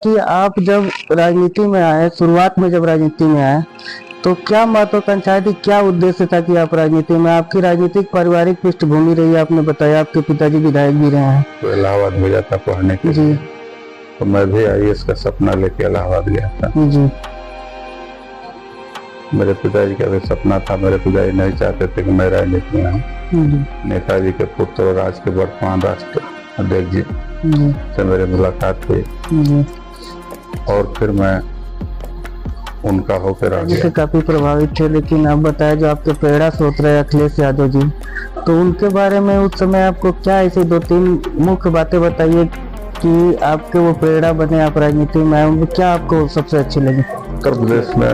कि आप जब राजनीति में आए, शुरुआत में जब राजनीति में आए, तो क्या महत्वाकांक्षा थी, क्या उद्देश्य था कि आप राजनीति में? आपकी राजनीतिक पारिवारिक पृष्ठभूमि रही है, आपने बताया आपके पिताजी विधायक भी रहे हैं। तो इलाहाबाद भेजा था पढ़ने के जी लिए, तो मैं भी आईएएस का सपना लेके इलाहाबाद गया था। जी मेरे पिताजी का भी सपना था। मेरे पिताजी नहीं चाहते थे कि मैं राजनीति में आऊँ। जी नेताजी के पुत्र और आज के वर्तमान राष्ट्र अध्यक्ष जी जी से मेरी मुलाकात हुई जी और फिर मैं उनका होकर आ जिससे गया। काफी प्रभावित थे। लेकिन आप बताया जो आपके प्रेरणा स्रोत रहे अखिलेश यादव जी, तो उनके बारे में उस समय आपको क्या ऐसी दो तीन मुख्य बातें बताइए कि आपके वो प्रेरणा बने, आप राजनीति में आए, उनमें क्या आपको सबसे अच्छी लगी? उत्तर प्रदेश में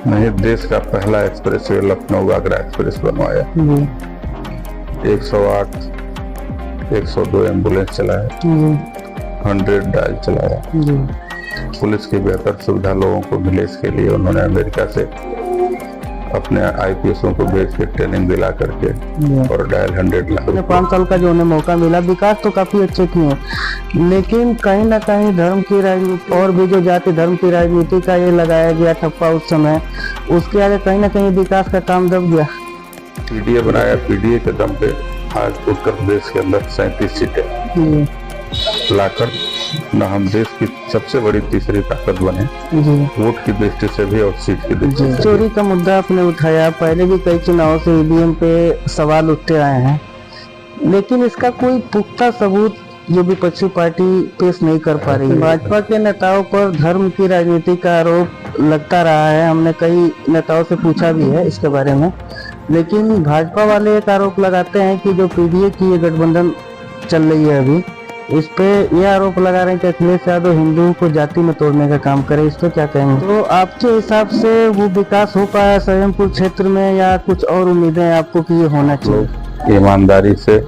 नहीं, देश का पहला express way Lucknow Agra express बनवाया। जी 108 102 एम्बुलेंस चलाया, जी 100 डायल चलाया। जी पुलिस की बेहतर सुविधा लोगों को मिले, इसके लिए उन्होंने अमेरिका से अपने आईपीएसओं को भेज के ट्रेनिंग दिला करके जी और डायल 100 लाख 5 साल का जो उन्हें मौका मिला, विकास तो काफी अच्छे किए, लेकिन कहीं ना कहीं धर्म की राजनीति और भी जो जाति धर्म की राजनीति का ये लगाया गया ठप्पा उस समय, उसके आगे कहीं ना कहीं विकास का काम दब गया। पीडीए बनाया। पीडीए के दम पे आज उत्तर प्रदेश के अंदर 37 सीटें जी लाकर न हम देश की सबसे बड़ी तीसरी ताकत बने, जी वोट की दृष्टि से भी और सीट की दृष्टि जी से। चोरी का मुद्दा आपने उठाया, पहले भी कई चुनावों से ईवीएम पे सवाल उठते आए हैं, लेकिन इसका कोई पुख्ता सबूत जो विपक्षी पार्टी पेश नहीं कर पा रही है। भाजपा के नेताओं पर धर्म की राजनीति का आरोप लगता रहा है, हमने कई नेताओं से पूछा भी है इसके बारे में, लेकिन भाजपा वाले एक आरोप लगाते हैं कि जो पीडीए की ये गठबंधन चल रही है अभी, इस पे ये आरोप लगा रहे हैं कि अखिलेश यादव हिंदुओं को जाति में तोड़ने का काम करे। इस पे क्या कहेंगे? तो आपके हिसाब से वो विकास हो पाया सलेमपुर क्षेत्र में, या कुछ और उम्मीदें हैं आपको कि ये होना चाहिए? लोग ईमानदारी से,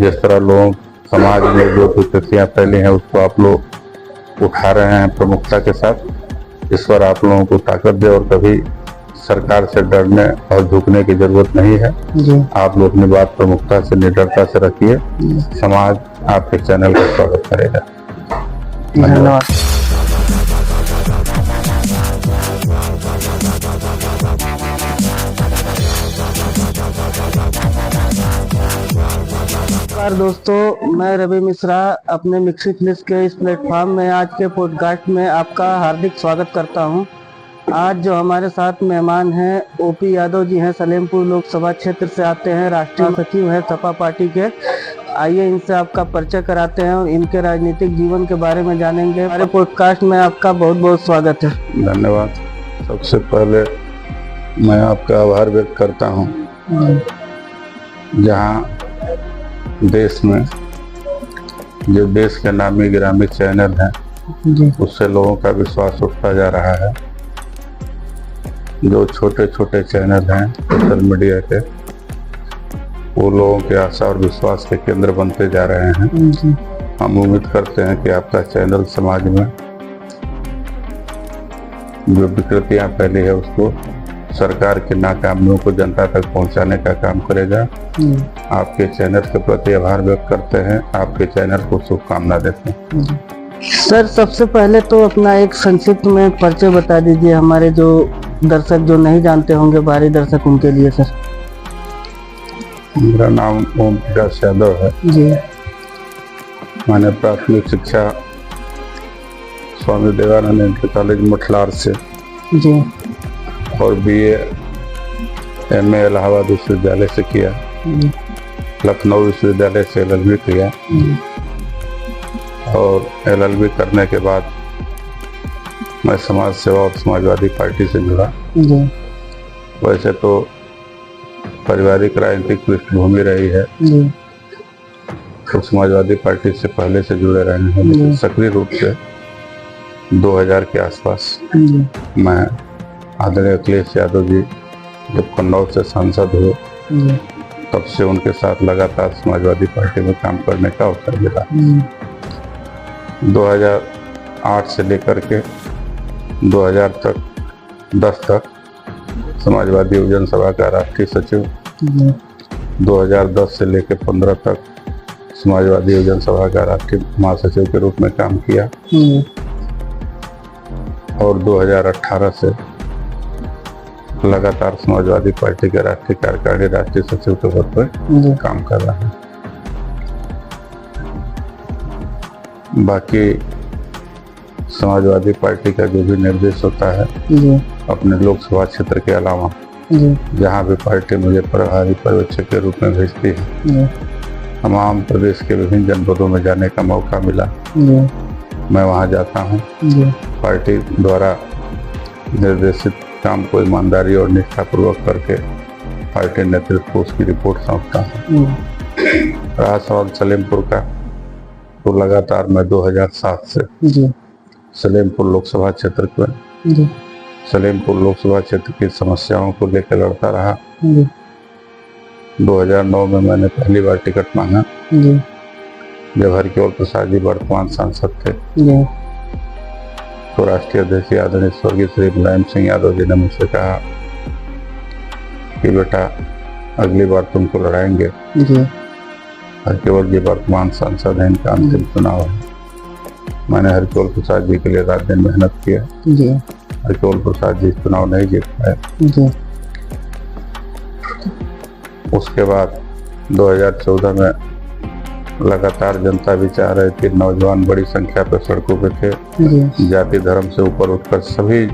जिस तरह लोग समाज में जो कुरीतियां फैली हैं उसको आप लोग उठा रहे हैं प्रमुखता के साथ, इस पर आप लोगों को ताकत दे और कभी सरकार से डरने और झुकने की जरूरत नहीं है। जी आप लोग अपनी बात प्रमुखता से, निडरता से रखिए। समाज आपके चैनल का स्वागत करेगा। धन्यवाद। नमस्कार दोस्तों, मैं रवि मिश्रा अपने मिक्सिट लिस्ट के इस प्लेटफॉर्म में आज के पॉडकास्ट में आपका हार्दिक स्वागत करता हूं। आज जो हमारे साथ मेहमान हैं ओपी यादव जी हैं, सलेमपुर लोकसभा क्षेत्र से आते हैं, राष्ट्रीय सचिव हैं सपा पार्टी के। आइए इनसे आपका परिचय कराते हैं और इनके राजनीतिक जीवन के बारे में जानेंगे। हमारे पॉडकास्ट में आपका बहुत बहुत स्वागत है। धन्यवाद। सबसे पहले मैं आपका आभार व्यक्त करता हूं, जहां देश में जो देश के नामी गिरामी चैनल हैं जी उससे लोगों का विश्वास उठता जा रहा है। जो छोटे छोटे चैनल हैं सोशल मीडिया के, वो लोगों के आशा और विश्वास के केंद्र बनते जा रहे हैं। जी हम उम्मीद करते हैं कि आपका चैनल समाज में जो विकृतियां फैली है उसको, सरकार की नाकामियों को जनता तक पहुंचाने का काम करेगा। आपके चैनल के प्रति आभार व्यक्त करते हैं, आपके चैनल को शुभकामना देते हैं। सर, सबसे पहले तो अपना एक संक्षिप्त में परिचय बता दीजिए, हमारे जो दर्शक जो नहीं जानते होंगे, बाहरी दर्शक, उनके लिए सर। मेरा नाम ओम प्रकाश यादव है। जी मैंने प्राथमिक शिक्षा स्वामी देवानंद इंटर कॉलेज मठलार से जी और बीए एमए इलाहाबाद विश्वविद्यालय से किया। जी लखनऊ विश्वविद्यालय से एलएलबी किया और एलएलबी करने के बाद मैं समाज सेवा और समाजवादी पार्टी से जुड़ा। जी वैसे तो पारिवारिक राजनीतिक पृष्ठभूमि रही है, जी तो समाजवादी पार्टी से पहले से जुड़े रहे हैं, लेकिन सक्रिय रूप से 2000 के आसपास जी मैं आदरणीय अखिलेश यादव जी जब कन्नौज से सांसद हुए, जी तब से उनके साथ लगातार समाजवादी पार्टी में काम करने का अवसर मिला। 2008 से लेकर के 2010 तक समाजवादी युवजन सभा का राष्ट्रीय सचिव, 2010 से लेकर 15 तक समाजवादी युवजन सभा का राष्ट्रीय महासचिव के रूप में काम किया और 2018 से लगातार समाजवादी पार्टी के राष्ट्रीय कार्यकारिणी राष्ट्रीय सचिव के पद पर जी काम कर रहा है। बाकी समाजवादी पार्टी का जो भी निर्देश होता है जी अपने लोकसभा क्षेत्र के अलावा जी जहाँ भी पार्टी मुझे प्रभारी पर्यवेक्षक के रूप में भेजती है, जी तमाम प्रदेश के विभिन्न जनपदों में जाने का मौका मिला, जी मैं वहाँ जाता हूँ। जी पार्टी द्वारा निर्देशित काम को ईमानदारी और निष्ठापूर्वक करके पार्टी नेतृत्व को उसकी रिपोर्ट सौंपता हूँ। रहा सवाल सलेमपुर का, तो लगातार मैं 2007 से जी सलेमपुर लोकसभा क्षेत्र में जी सलेमपुर लोकसभा क्षेत्र की समस्याओं को लेकर लड़ता रहा। जी 2009 में मैंने पहली बार टिकट मांगा जी जब हरकेवल प्रसाद जी वर्तमान सांसद थे, जी तो राष्ट्रीय अध्यक्ष आदरणीय स्वर्गीय श्री मुलायम सिंह यादव जी ने मुझसे कहा कि बेटा अगली बार तुमको लड़ाएंगे, जी हरकेवल जी वर्तमान सांसद हैं, इनका अंतिम चुनाव है। मैंने हरकेवल प्रसाद जी के लिए रात दिन मेहनत किया। जी हरकेवल प्रसाद जी चुनाव नहीं जीत पाए। जी उसके बाद 2014 में लगातार जनता भी चाह रही थी, नौजवान बड़ी संख्या पर सड़कों पे थे, जी जाति धर्म से ऊपर उठकर सभी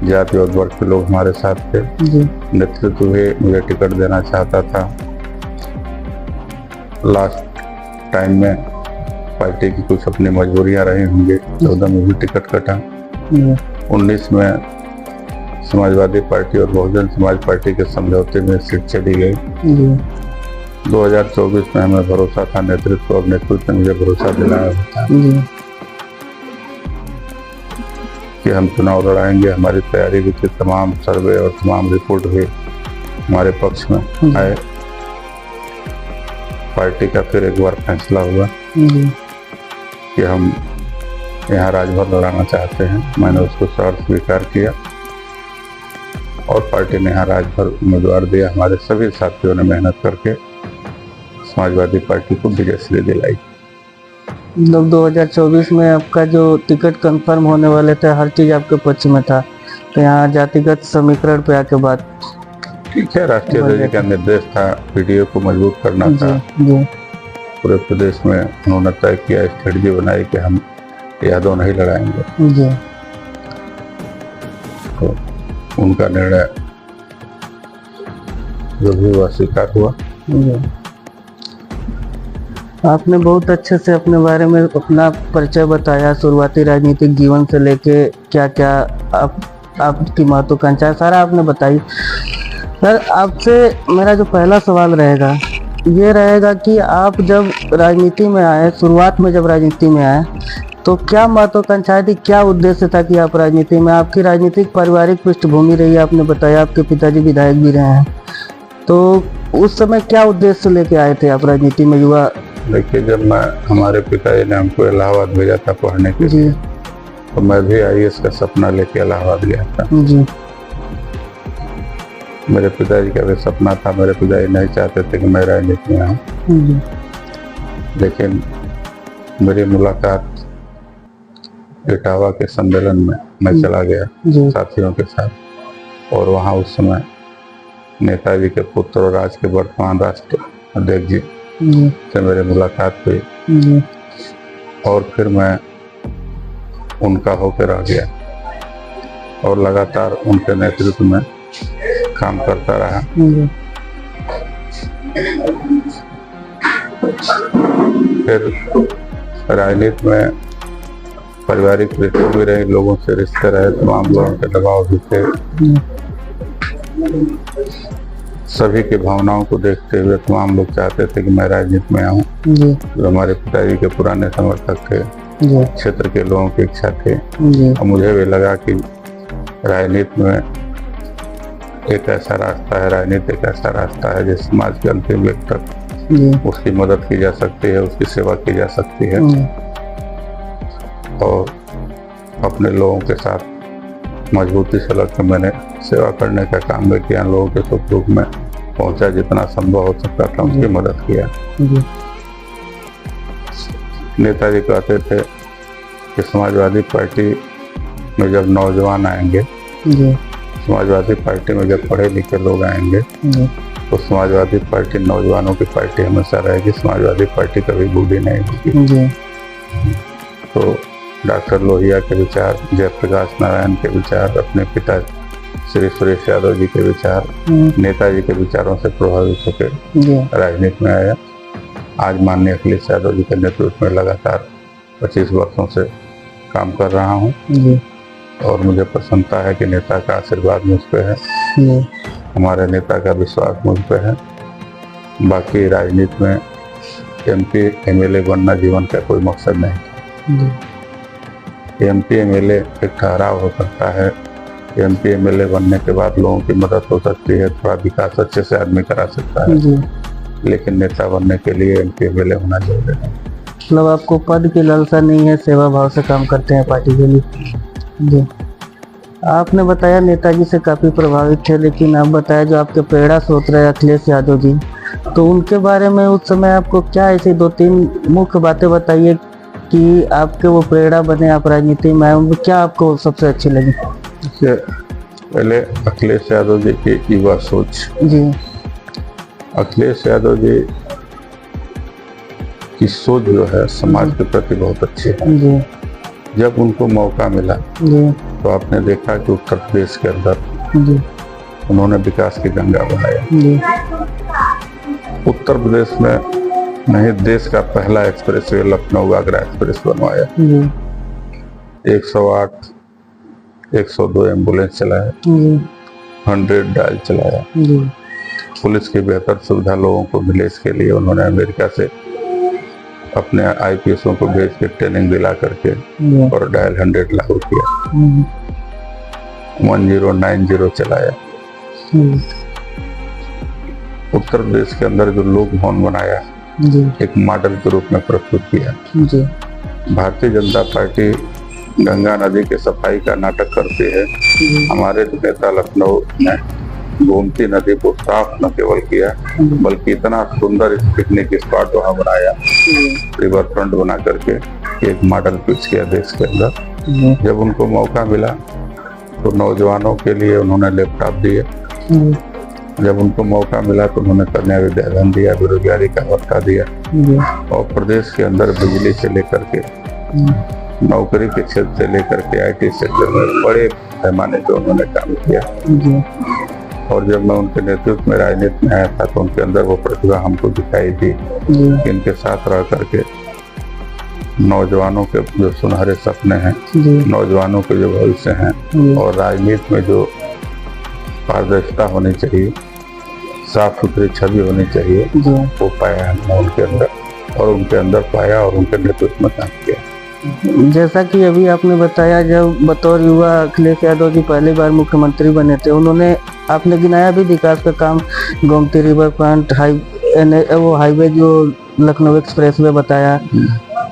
जाति और वर्ग के लोग हमारे साथ थे। जी नेतृत्व भी मुझे टिकट देना चाहता था। लास्ट टाइम में पार्टी की कुछ अपनी मजबूरियां रही होंगी, 14 में भी टिकट कटा। 19 में समाजवादी पार्टी और बहुजन समाज पार्टी के समझौते में सीट चली गई। जी 2024 में हमें भरोसा था, नेतृत्व और नेतृत्व ने मुझे भरोसा दिलाया था जी कि हम चुनाव लड़ाएंगे। हमारी तैयारी भी थी, तमाम सर्वे और तमाम रिपोर्ट भी हमारे पक्ष में आए। पार्टी का फिर एक बार फैसला हुआ जी कि हम यहाँ राजभर लड़ाना चाहते हैं। मैंने उसको शर्त स्वीकार किया और पार्टी ने यहाँ राजभर उम्मीदवार दिया। हमारे सभी साथियों ने मेहनत करके समाजवादी पार्टी को विजयश्री दिलाई। मतलब 2024 में आपका जो टिकट कंफर्म होने वाले थे, हर चीज आपके पक्ष में था, तो यहाँ जातिगत समीकरण पे आके बात ठीक है, राष्ट्रीय अध्यक्ष का निर्देश था, पीडीए को मजबूत करना था। जी पूरे प्रदेश में उन्होंने तय किया, स्ट्रेटजी बनाई कि हम यादव नहीं लड़ाएंगे। जी तो उनका निर्णय जो भी हुआ स्वीकार हुआ। जी आपने बहुत अच्छे से अपने बारे में अपना परिचय बताया, शुरुआती राजनीतिक जीवन से लेके क्या क्या आपकी महत्वाकांक्षा सारा आपने बताई। सर, आपसे मेरा जो पहला सवाल रहेगा ये रहेगा कि आप जब राजनीति में आए, शुरुआत में जब राजनीति में आए, तो क्या महत्वाकांक्षाएं थी, क्या उद्देश्य था कि आप राजनीति में, आपकी राजनीतिक पारिवारिक पृष्ठभूमि रही है, आपने बताया आपके पिताजी विधायक भी रहे हैं, तो उस समय क्या उद्देश्य लेके आए थे आप राजनीति में युवा? देखिए, जब हमारे पिताजी ने हमको इलाहाबाद भेजा था पढ़ने के लिए, तो मैं भी आईएएस का सपना लेके इलाहाबाद गया था। जी मेरे पिताजी का भी सपना था। मेरे पिताजी नहीं चाहते थे कि मैं राजनीति में आऊँ, जी लेकिन मेरी मुलाकात इटावा के सम्मेलन में मैं चला गया जी साथियों के साथ, और वहाँ उस समय नेताजी के पुत्र और आज के वर्तमान राष्ट्र अध्यक्ष जी जी से मेरी मुलाकात हुई, जी और फिर मैं उनका होकर रह गया और लगातार उनके नेतृत्व में काम करता रहा। जी फिर राजनीति में पारिवारिक पृष्ठभूमि रही, लोगों से रिश्ते रहे, तमाम लोगों के दबाव भी थे। सभी की भावनाओं को देखते हुए तमाम लोग चाहते थे कि मैं राजनीति में आऊँ। जी जो हमारे पिताजी के पुराने समर्थक थे, जी क्षेत्र के लोगों की इच्छा थी, जी और मुझे भी लगा कि राजनीति में एक ऐसा रास्ता है, राजनीति एक ऐसा रास्ता है जिस समाज के अंतिम व्यक्ति तक जी उसकी मदद की जा सकती है, उसकी सेवा की जा सकती है, और अपने लोगों के साथ मजबूती से लगकर मैंने सेवा करने का काम भी किया। लोगों के सुख दुख में पहुंचा, जितना संभव हो सकता था उनकी मदद किया। जी नेताजी कहते थे कि समाजवादी पार्टी में जब नौजवान आएंगे, जी समाजवादी पार्टी में जब पढ़े लिखे लोग आएंगे, जी तो समाजवादी पार्टी नौजवानों की पार्टी हमेशा रहेगी। समाजवादी पार्टी कभी बूढ़ी नहीं होगी। जी तो डॉक्टर लोहिया के विचार, जयप्रकाश नारायण के विचार, अपने पिता श्री सुरेश यादव जी के विचार, नेताजी के विचारों से प्रभावित होकर जी राजनीति में आया। आज माननीय अखिलेश यादव जी के नेतृत्व में लगातार 25 वर्षों से काम कर रहा हूँ जी और मुझे प्रसन्नता है कि नेता का आशीर्वाद मुझ पे है, जी हमारे नेता का विश्वास मुझ पे है। बाकी राजनीति में MP MLA बनना जीवन का कोई मकसद नहीं। जी MP MLA एक ठहराव हो सकता है। MP MLA बनने के बाद लोगों की मदद हो सकती है, थोड़ा विकास अच्छे से आदमी करा सकता है, जी लेकिन नेता बनने के लिए MP MLA होना जरूरी है। मतलब आपको पद की लालसा नहीं है, सेवा भाव से काम करते हैं पार्टी के लिए। जी आपने बताया नेताजी से काफ़ी प्रभावित थे, लेकिन आप बताया जो आपके प्रेरणा स्रोत रहे अखिलेश यादव जी, तो उनके बारे में उस समय आपको क्या ऐसी 2-3 मुख्य बातें बताइए कि आपके वो प्रेरणा बने, आप राजनीति में आए, उनमें क्या आपको सबसे अच्छी लगी? इससे पहले अखिलेश यादव जी की युवा सोच। जी अखिलेश यादव जी की सोच जो है समाज के प्रति बहुत अच्छी है। जी जब उनको मौका मिला जी तो आपने देखा कि उत्तर प्रदेश के अंदर जी उन्होंने विकास की गंगा बनाया। जी उत्तर प्रदेश में नहीं, देश का पहला एक्सप्रेसवे लखनऊ आगरा एक्सप्रेस बनवाया। जी 108 102 एम्बुलेंस चलाया, जी 100 डायल चलाया। जी पुलिस की बेहतर सुविधा लोगों को मिले, इसके लिए उन्होंने अमेरिका से अपने IPSओं को भेज के ट्रेनिंग दिला करके जी और डायल 100 लागू किया। 1090 चलाया। उत्तर प्रदेश के अंदर जो लोक भवन बनाया, जी एक मॉडल के रूप में प्रस्तुत किया। जी भारतीय जनता पार्टी गंगा नदी के सफाई का नाटक करती है। हमारे नेता लखनऊ ने गोमती नदी को साफ न केवल किया, बल्कि इतना सुंदर पिकनिक स्पॉट वहाँ बनाया, रिवर फ्रंट बना करके एक मॉडल पिच किया देश के अंदर। जब उनको मौका मिला तो नौजवानों के लिए उन्होंने लैपटॉप दिए। जब उनको मौका मिला तो उन्होंने कन्या विद्याधन दिया, बेरोजगारी का भत्ता दिया और प्रदेश के अंदर बिजली से लेकर के नौकरी के क्षेत्र से लेकर के IT सेक्टर में बड़े पैमाने पे उन्होंने काम किया। और जब मैं उनके नेतृत्व में राजनीति में आया था तो उनके अंदर वो प्रतिभा हमको दिखाई दी कि इनके साथ रह करके नौजवानों के जो सुनहरे सपने हैं, नौजवानों के जो भविष्य हैं और राजनीति में जो पारदर्शिता होनी चाहिए, साफ सुथरी छवि होनी चाहिए, वो पाया हमने उनके अंदर और उनके अंदर पाया और उनके नेतृत्व में काम किया। जैसा कि अभी आपने बताया, जब बतौर युवा अखिलेश यादव जी पहली बार मुख्यमंत्री बने थे, उन्होंने आपने गिनाया भी विकास का काम, गोमती रिवर फ्रंट, वो हाईवे जो लखनऊ एक्सप्रेसवे बताया,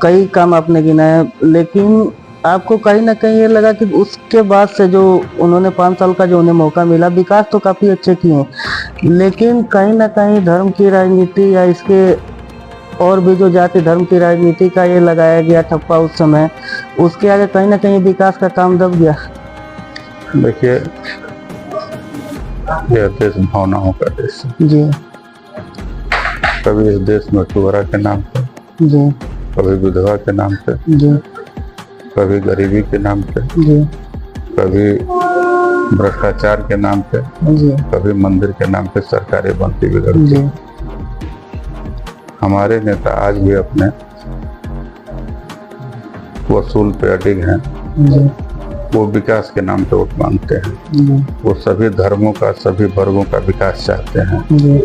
कई काम आपने गिनाया, लेकिन आपको कहीं ना कहीं ये लगा कि उसके बाद से जो उन्होंने 5 साल का जो उन्हें मौका मिला, विकास तो काफ़ी अच्छे किए, लेकिन कहीं ना कहीं धर्म की राजनीति या इसके और भी जो जाति धर्म की राजनीति का ये लगाया गया ठप्पा उस समय, उसके आगे कहीं ना कहीं विकास का काम दब गया। देखिए, यह देश भावनाओं का देश है। जी कभी इस देश में टुअरा के नाम पे, जी कभी विधवा के नाम पे, जी कभी गरीबी के नाम पे, जी कभी भ्रष्टाचार के नाम पे, जी कभी मंदिर के नाम पे सरकारें बनती बिगड़ती। जी हमारे नेता आज भी अपने वसूल पे अडिग हैं। जी वो विकास के नाम पे वोट मांगते हैं। जी वो सभी धर्मों का, सभी वर्गों का विकास चाहते हैं। जी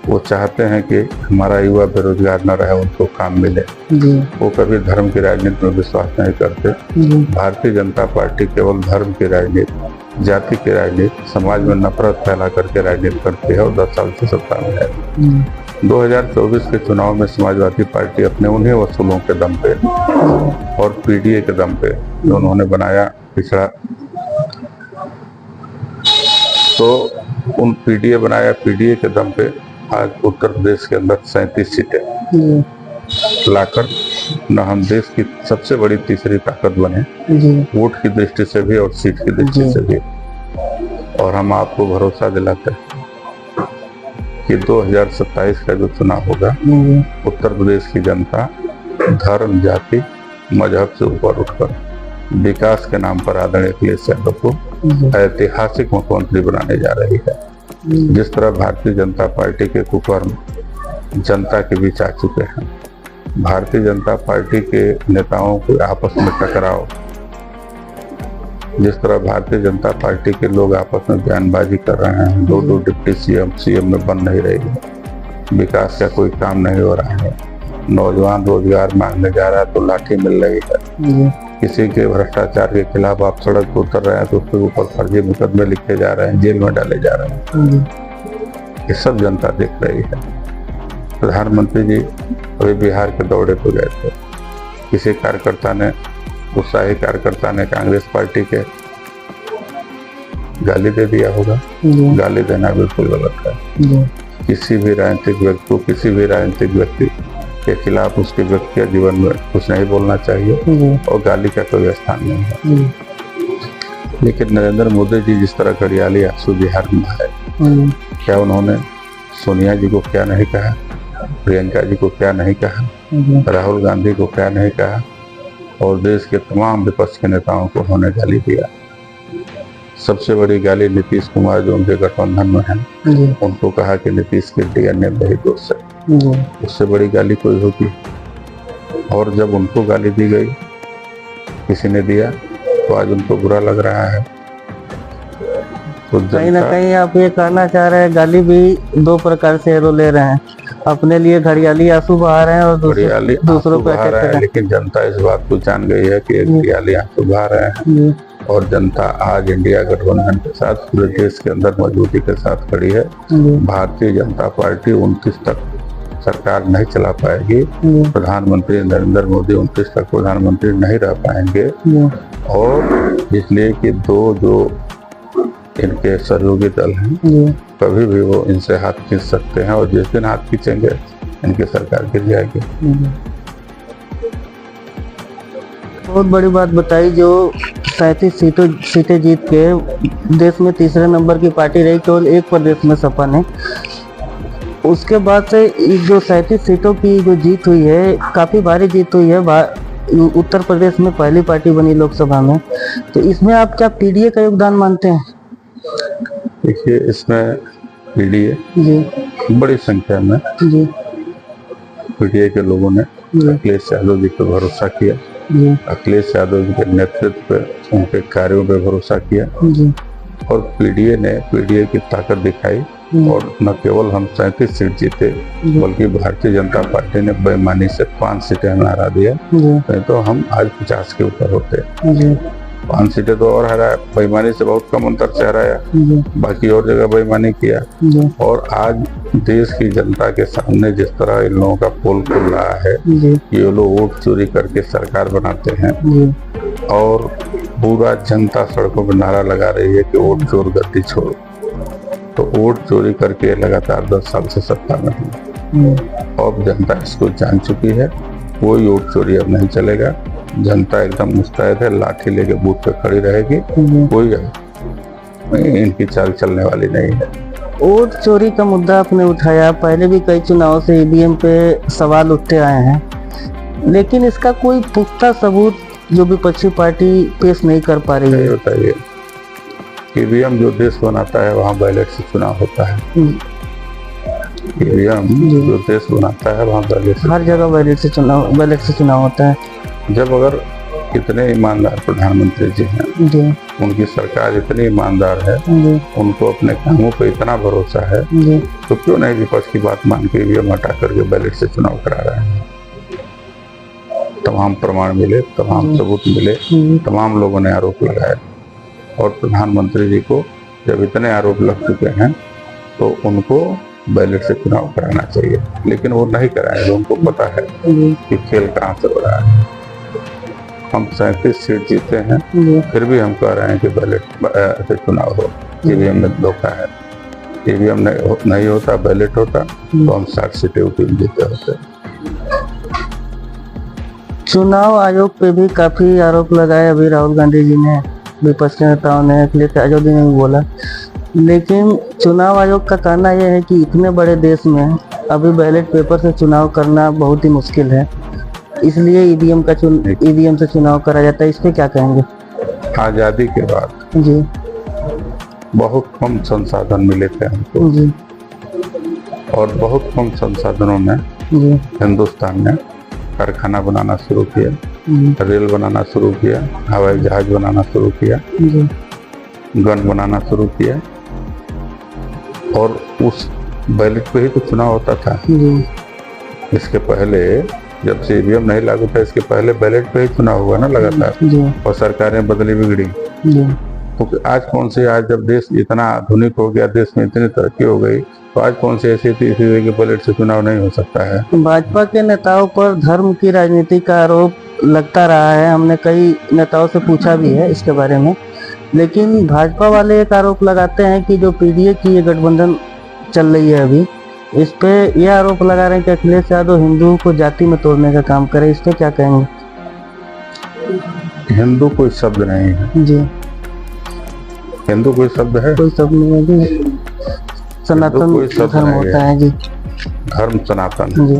वो चाहते हैं कि हमारा युवा बेरोजगार न रहे, उनको काम मिले। जी वो कभी धर्म की राजनीति में विश्वास नहीं करते। जी भारतीय जनता पार्टी केवल धर्म की राजनीति, जाति की राजनीति, समाज में नफरत फैला करके राजनीति करती है और 10 साल से सत्ता में है। 2024 के चुनाव में समाजवादी पार्टी अपने उन्हीं वसूलों के दम पे और PDA के दम पे जो उन्होंने बनाया पिछड़ा, तो उन PDA बनाया, PDA के दम पे आज उत्तर प्रदेश के अंदर 37 सीटें लाकर न हम देश की सबसे बड़ी तीसरी ताकत बने, जी वोट की दृष्टि से भी और सीट की दृष्टि जी। से भी। और हम आपको भरोसा दिलाते हैं कि 2027 का जो चुनाव होगा, जी उत्तर प्रदेश की जनता धर्म, जाति, मजहब से ऊपर उठकर विकास के नाम पर आदरणीय अखिलेश यादव को जी ऐतिहासिक मुख्यमंत्री बनाने जा रही है। जिस तरह भारतीय जनता पार्टी के कुकर्म जनता के बीच आ चुके हैं, भारतीय जनता पार्टी के नेताओं को आपस में टकराव, जिस तरह भारतीय जनता पार्टी के लोग आपस में बयानबाजी कर रहे हैं, दो डिप्टी सीएम में बन नहीं रही है, विकास का कोई काम नहीं हो रहा है, नौजवान रोजगार मांगने जा रहा है तो लाठी मिल रही है, जी किसी के भ्रष्टाचार के खिलाफ आप सड़क पर उतर रहे हैं तो उसके ऊपर फर्जी मुकदमे लिखे जा रहे हैं, जेल में डाले जा रहे हैं। जी ये सब जनता देख रही है। प्रधानमंत्री जी अभी बिहार के दौरे पर गए थे, किसी कार्यकर्ता ने, उत्साही कार्यकर्ता ने कांग्रेस पार्टी के गाली दे दिया होगा। जी गाली देना बिल्कुल गलत है। जी किसी भी राजनीतिक व्यक्ति को किसी भी राजनीतिक व्यक्ति के खिलाफ उसके व्यक्तिगत जीवन में कुछ नहीं बोलना चाहिए जी और गाली का कोई स्थान नहीं है। जी लेकिन नरेंद्र मोदी जी जिस तरह घड़ियाली आंसू बिहार में है, क्या उन्होंने सोनिया जी को क्या नहीं कहा, प्रियंका जी को क्या नहीं कहा, जी राहुल गांधी को क्या नहीं कहा, और देश के तमाम विपक्ष के नेताओं को उन्होंने गाली दिया। सबसे बड़ी गाली नीतीश कुमार जो उनके गठबंधन में हैं, जी उनको कहा कि नीतीश के डीएनए में ही दोष है। जी उससे बड़ी गाली कोई होगी? और जब उनको गाली दी गई, किसी ने दिया, तो आज उनको बुरा लग रहा है। तो कहीं ना कहीं आप ये कहना चाह रहे हैं गाली भी दो प्रकार से एरो ले रहे हैं, अपने लिए घड़ियाली आंसू बहा रहे हैं और दूसरों पे अटैक कर रहे हैं। लेकिन जनता इस बात को जान गई है कि घड़ियाली आंसू बहा रहे हैं, जी और जनता आज इंडिया गठबंधन के साथ पूरे देश के अंदर मजबूती के साथ खड़ी है। जी भारतीय जनता पार्टी 29 तक सरकार नहीं चला पाएगी, जी प्रधानमंत्री नरेंद्र मोदी 29 तक प्रधानमंत्री नहीं रह पाएंगे। जी और इसलिए कि दो जो इनके सहयोगी दल हैं, जी कभी भी वो इनसे हाथ खींच सकते हैं, और जिस दिन हाथ खींचेंगे इनकी सरकार गिर जाएगी। बहुत बड़ी बात बताई, जो 37 सीटें जीत के देश में तीसरे नंबर की पार्टी रही, केवल एक प्रदेश में सपन है। उसके बाद से जो 37 सीटों की जो जीत हुई है, काफी भारी जीत हुई है। उत्तर प्रदेश में पहली पार्टी बनी लोकसभा में, तो इसमें आप क्या पीडीए का योगदान मानते हैं? देखिए, इसमें पीडीए जी बड़ी संख्या में जी पीडीए के लोगों ने जी अखिलेश यादव जी पर भरोसा किया, जी अखिलेश यादव जी के नेतृत्व पे, उनके कार्यों पे भरोसा किया, जी और पीडीए ने पीडीए की ताकत दिखाई। और न केवल हम 37 सीट जीते, बल्कि भारतीय जनता पार्टी ने बेईमानी से 5 सीटें हमें हरा दिया, जी नहीं तो हम आज 50 के ऊपर होते। जी 5 सीटें तो और हराया, बेईमानी से बहुत कम अंतर से हराया, जी बाकी और जगह बेईमानी किया। जी और आज देश की जनता के सामने जिस तरह इन लोगों का पोल खुल रहा है, जी ये लोग वोट चोरी करके सरकार बनाते हैं, जी और पूरा जनता सड़कों पर नारा लगा रही है कि वोट चोर गद्दी छोड़ो। तो वोट चोरी करके लगातार 10 साल से सत्ता में है। अब जनता इसको जान चुकी है, कोई वोट चोरी अब नहीं चलेगा। जनता एकदम मुस्तैद है, लाठी लेके बूथ पे खड़ी रहेगी, कोई इनकी चाल चलने वाली नहीं है। वोट चोरी का मुद्दा आपने उठाया, पहले भी कई चुनावों से ईवीएम पे सवाल उठते आए हैं, लेकिन इसका कोई पुख्ता सबूत जो विपक्षी पार्टी पेश नहीं कर पा रही है। बताइए, ईवीएम जो देश बनाता है वहाँ बैलेट से चुनाव होता है। ईवीएम जो देश बनाता है वहाँ बैलेट से, हर जगह बैलेट से चुनाव होता है। जब अगर इतने ईमानदार प्रधानमंत्री जी हैं, जी उनकी सरकार इतनी ईमानदार है, जी उनको अपने कामों पे इतना भरोसा है, जी तो क्यों नहीं विपक्ष की बात मान के ईवीएम हटा करके बैलेट से चुनाव करा रहे हैं? तमाम प्रमाण मिले, तमाम सबूत मिले, तमाम लोगों ने आरोप लगाए, और प्रधानमंत्री जी को जब इतने आरोप लग चुके हैं तो उनको बैलेट से चुनाव कराना चाहिए, लेकिन वो नहीं कराएंगे। उनको पता है कि खेल कहाँ से हो रहा है। हम 37 सीट जीते हैं, फिर भी हम कह रहे हैं कि बैलेट से चुनाव हो। ईवीएम में धोखा है, ईवीएम नहीं होता, बैलेट होता, तो हम 60 सीटें ऊपर जीते होते। चुनाव आयोग पे भी काफी आरोप लगाए अभी राहुल गांधी जी ने, विपक्ष के नेताओं ने, अखिलेश यादव जी ने भी बोला। लेकिन चुनाव आयोग का कहना यह है कि इतने बड़े देश में अभी बैलेट पेपर से चुनाव करना बहुत ही मुश्किल है, इसलिए ईवीएम से चुनाव करा जाता है। इस पे क्या कहेंगे? आजादी के बाद जी बहुत कम संसाधन मिले थे हमको, जी और बहुत कम संसाधनों में जी हिंदुस्तान ने कारखाना बनाना शुरू किया, जी रेल बनाना शुरू किया, हवाई जहाज बनाना शुरू किया, जी गन बनाना शुरू किया, और उस बैलेट पे ही तो चुनाव होता था। जी इसके पहले जब से ईवीएम नहीं लागू था, इसके पहले बैलेट पे ही चुनाव हुआ ना लगातार, जी और सरकारें बदली बिगड़ी। जी क्योंकि आज कौन सी, आज जब देश इतना आधुनिक हो गया, देश में इतनी तरक्की हो गई, तो आज कौन सी ऐसी स्थिति है कि बैलेट से चुनाव नहीं हो सकता है। भाजपा के नेताओं पर धर्म की राजनीति का आरोप लगता रहा है। हमने कई नेताओं से पूछा भी है इसके बारे में, लेकिन भाजपा वाले एक आरोप लगाते हैं कि जो पीडीए की ये गठबंधन चल रही है अभी, इस पे यह आरोप लगा रहे हैं कि अखिलेश यादव हिंदुओं को जाति में तोड़ने का काम करे। इस पे क्या कहेंगे? हिंदू कोई शब्द नहीं है। जी हिंदू कोई शब्द है? कोई सब नहीं है जी, सनातन कोई शब्द धर्म नहीं होता है। है जी। धर्म सनातन, जी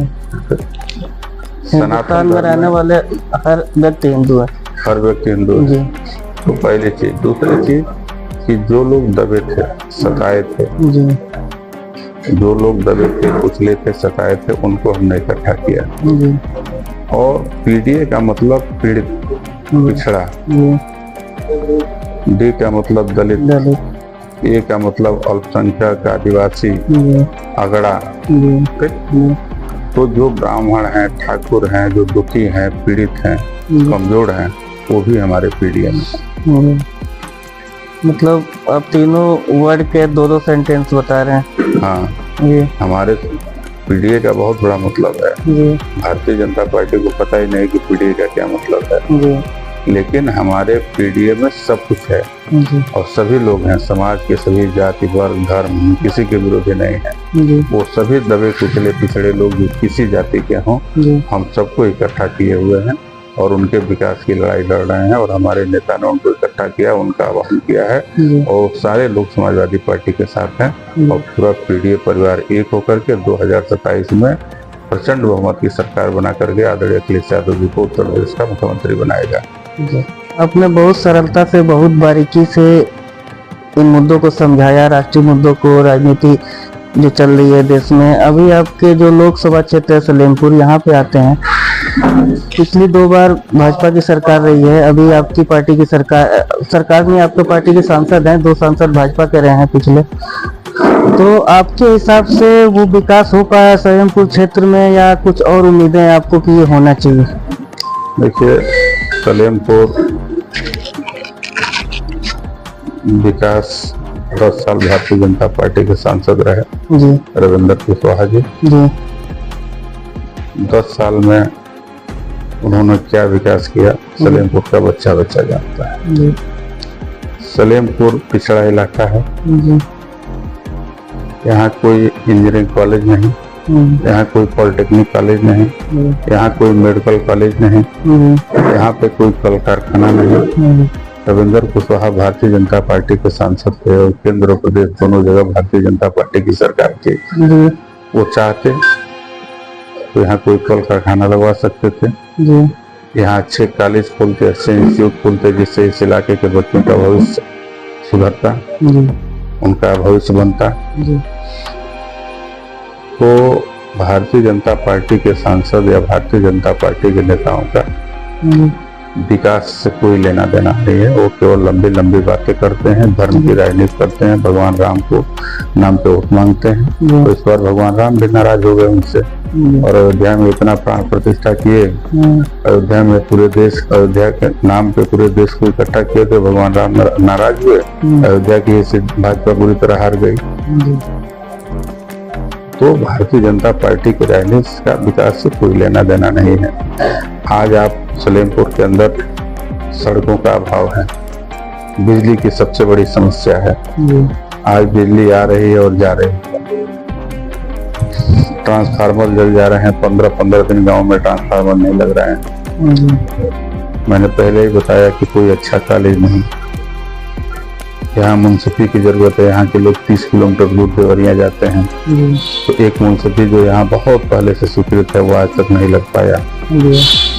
हिंदुस्तान में रहने वाले हर व्यक्ति हिंदू है। हर व्यक्ति हिंदू है। जी तो पहली चीज। दूसरी चीज कि जो लोग दबे थे, सताए थे, जी जो लोग दबे थे, कुचले थे, सताए थे, उनको हमने इकट्ठा किया। जी और पीडीए का मतलब पीड़ित, पिछड़ा, जी डी का मतलब दलित, दलित, ए का मतलब अल्पसंख्यक, आदिवासी, जी अगड़ा। जी ठीक? जी तो जो ब्राह्मण हैं, ठाकुर हैं, जो दुखी हैं, पीड़ित हैं, कमजोर हैं, वो भी हमारे पीडीए में। जी। मतलब आप तीनों वर्ड के दो सेंटेंस बता रहे हैं। हाँ, जी हमारे पीडीए का बहुत बड़ा मतलब है। जी भारतीय जनता पार्टी को पता ही नहीं कि पीडीए का क्या मतलब है, जी लेकिन हमारे पीडीए में सब कुछ है, जी और सभी लोग हैं, समाज के सभी जाति, वर्ग, धर्म, किसी के विरोधी नहीं है। जी वो सभी दबे कुचले पिछड़े लोग जो किसी जाति के हों, जी हम सबको इकट्ठा किए हुए हैं और उनके विकास की लड़ाई लड़ रहे हैं। और हमारे नेता ने उनको इकट्ठा किया, उनका आह्वान किया है, जी और सारे लोग समाजवादी पार्टी के साथ हैं। और पूरा पीडीए परिवार एक होकर के 2027 में प्रचंड बहुमत की सरकार बना करके आदरणीय अखिलेश यादव जी को उत्तर प्रदेश का मुख्यमंत्री बनाएगा। जी। आपने बहुत सरलता से, बहुत बारीकी से इन मुद्दों को समझाया, राष्ट्रीय मुद्दों को, राजनीति जो चल रही है देश में। अभी आपके जो लोकसभा क्षेत्र है सलेमपुर, यहाँ पे आते हैं, पिछली 2 बार भाजपा की सरकार रही है, अभी आपकी पार्टी की सरकार में आपके पार्टी के सांसद हैं, 2 सांसद भाजपा के रहे हैं पिछले। तो आपके हिसाब से वो विकास हो पाया सलेमपुर क्षेत्र में, या कुछ और उम्मीदें हैं आपको कि ये होना चाहिए? देखिए, सलेमपुर विकास 10 साल भारतीय जनता पार्टी के सांसद रहे जी रविंद्र कुशवाहा जी। जी 10 साल में उन्होंने क्या विकास किया, सलेमपुर का बच्चा बच्चा जानता है। जी सलेमपुर पिछड़ा इलाका है, जी यहाँ कोई इंजीनियरिंग कॉलेज नहीं, यहाँ कोई पॉलिटेक्निक कॉलेज नहीं, यहाँ कोई मेडिकल कॉलेज नहीं, यहाँ पे कोई कल कारखाना नहीं। रविंद्र कुशवाहा भारतीय जनता पार्टी के सांसद थे और केंद्र और प्रदेश दोनों जगह भारतीय जनता पार्टी की सरकार थी। वो चाहते तो यहाँ कोई कल कारखाना लगवा सकते थे, यहाँ अच्छे कॉलेज खोलते, अच्छे इंस्टीट्यूट खोलते, जिससे इस इलाके के बच्चों का भविष्य सुधरता, उनका भविष्य बनता। तो भारतीय जनता पार्टी के सांसद या भारतीय जनता पार्टी के नेताओं का विकास से कोई लेना देना नहीं है। वो केवल लंबी लंबी बातें करते हैं, धर्म की राजनीति करते हैं, भगवान राम को नाम पे वोट मांगते हैं। तो इस बार भगवान राम भी नाराज हो गए उनसे, और अयोध्या में इतना प्राण प्रतिष्ठा किए, अयोध्या में पूरे देश, अयोध्या के नाम पे पूरे देश को इकट्ठा किए थे, भगवान राम नाराज हुए, अयोध्या की भाजपा पूरी तरह हार गई। तो भारतीय जनता पार्टी की राजनीति का विकास से कोई लेना देना नहीं है। आज आप सलेमपुर के अंदर सड़कों का अभाव है, बिजली की सबसे बड़ी समस्या है। आज बिजली आ रही है और जा रही है, ट्रांसफार्मर जल जा रहे हैं, 15-15 दिन गांव में ट्रांसफार्मर नहीं लग रहे हैं। मैंने पहले ही बताया कि कोई अच्छा कॉलेज नहीं, यहाँ मुंसफी की जरूरत है। यहाँ के लोग 30 किलोमीटर दूर देवरिया जाते हैं, तो एक मुंसफी जो यहाँ बहुत पहले से स्वीकृत है वो आज तक नहीं लग पाया।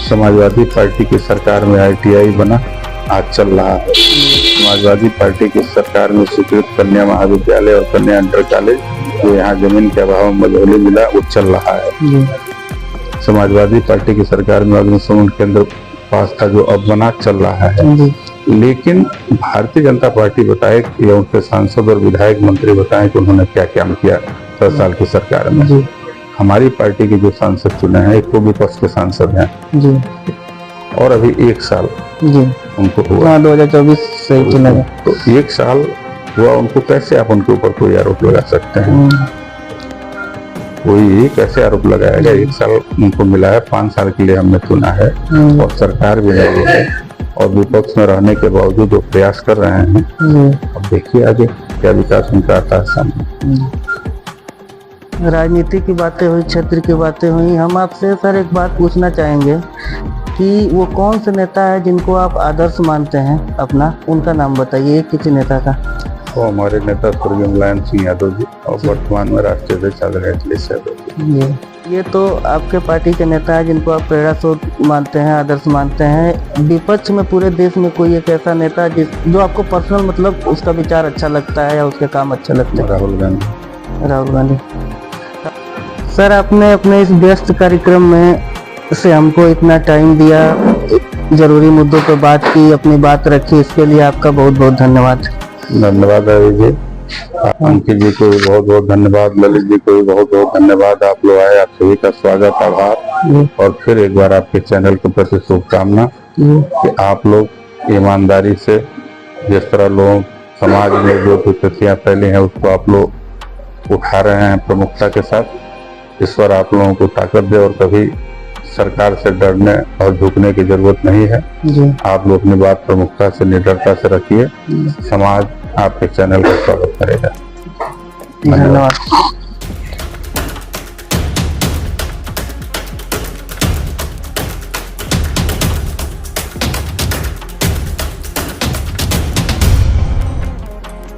समाजवादी पार्टी की सरकार में ITI बना, आज चल रहा है। समाजवादी पार्टी की सरकार में स्वीकृत कन्या महाविद्यालय और कन्या इंटर कॉलेज जो यहाँ जमीन के अभाव में मझौली मिला, वो चल रहा है। समाजवादी पार्टी की सरकार में अग्निशमन केंद्र पास था जो अब बना, चल रहा है। लेकिन भारतीय जनता पार्टी बताए कि उनके सांसद और विधायक मंत्री बताएं कि उन्होंने क्या क्या किया 10 साल की सरकार में। हमारी पार्टी के जो सांसद चुने हैं, एक तो विपक्ष के सांसद हैं और अभी 1 साल उनको हुआ, 2024 से चुना गया। तो 1 साल हुआ उनको, कैसे आप उनके ऊपर कोई आरोप लगा सकते हैं? कोई कैसे आरोप लगाएगा? 1 साल उनको मिला है, 5 साल के लिए हमने चुना है और सरकार भी नहीं है, और विपक्ष में रहने के बावजूद वो प्रयास कर रहे हैं। अब देखिए आगे क्या विकास उनका आता है सामने। राजनीति की बातें हुई, क्षेत्र की बातें हुई, हम आपसे सर एक बात पूछना चाहेंगे कि वो कौन से नेता है जिनको आप आदर्श मानते हैं अपना, उनका नाम बताइए किसी नेता का। वो हमारे नेता स्वर्गीय मुलायम सिंह यादव जी और वर्तमान में राष्ट्रीय अध्यक्ष आदरणीय अखिलेश यादव जी। ये तो आपके पार्टी के नेता है जिनको आप प्रेरणा स्रोत मानते हैं, आदर्श मानते हैं। विपक्ष में पूरे देश में कोई एक ऐसा नेता जो आपको पर्सनल मतलब उसका विचार अच्छा लगता है या उसके काम अच्छे लगते हैं? राहुल गांधी। राहुल गांधी। सर, आपने अपने इस व्यस्त कार्यक्रम में से हमको इतना टाइम दिया, जरूरी मुद्दों पर बात की, अपनी बात रखी, इसके लिए आपका बहुत बहुत धन्यवाद। धन्यवाद रवि जी, अंकित जी को भी बहुत बहुत धन्यवाद, ललित जी को भी बहुत बहुत धन्यवाद। आप लोग आए, आप सभी का स्वागत, आभार। और फिर एक बार आपके चैनल के प्रति शुभकामना कि आप लोग ईमानदारी से, जिस तरह लोग समाज में जो कुरीतियां फैली हैं उसको आप लोग उठा रहे हैं प्रमुखता के साथ, ईश्वर आप लोगों को ताकत दे और कभी सरकार से डरने और झुकने की जरूरत नहीं है। आप लोग अपनी बात प्रमुखता से, निडरता से रखिए, समाज आपके चैनल का स्वागत करेगा। धन्यवाद।